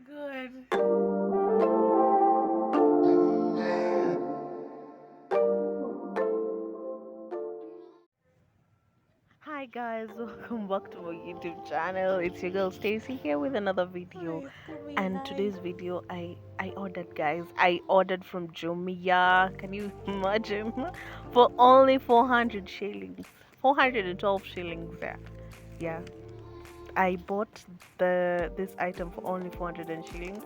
god. Hi guys, welcome back to my YouTube channel. It's your girl Stacy here with another video. And today's video I ordered, guys. I ordered from Jumia. Can you imagine? For only 400 shillings. 412 shillings there. Yeah. I bought this item for only 400 shillings.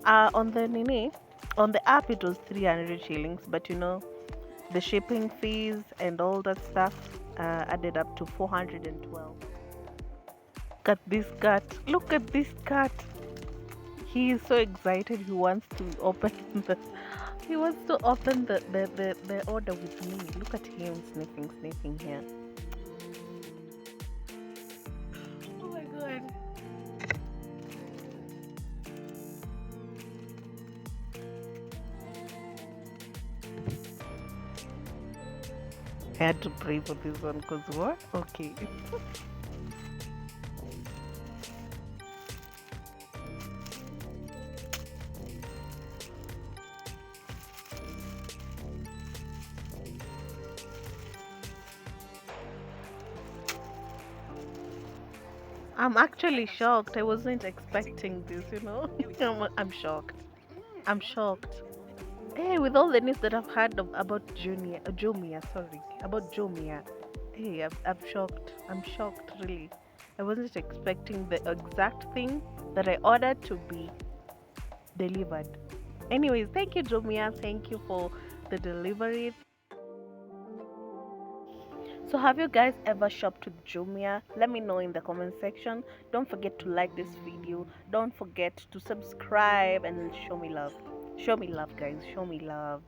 On the Nini, on the app it was 300 shillings, but the shipping fees and all that stuff added up to 412. Look at this cat. Look at this cat. He is so excited. He wants to open the. He wants to open the order with me. Look at him sniffing here. Oh my god. I had to pray for this one because what? Okay. I'm actually shocked. I wasn't expecting this. I'm shocked. I'm shocked. Hey, with all the news that I've heard about about Jumia. Hey, I'm shocked. I'm shocked, really. I wasn't expecting the exact thing that I ordered to be delivered. Anyways, thank you, Jumia. Thank you for the delivery. So, have you guys ever shopped with Jumia? Let me know in the comment section. Don't forget to like this video. Don't forget to subscribe and show me love. Show me love, guys. Show me love.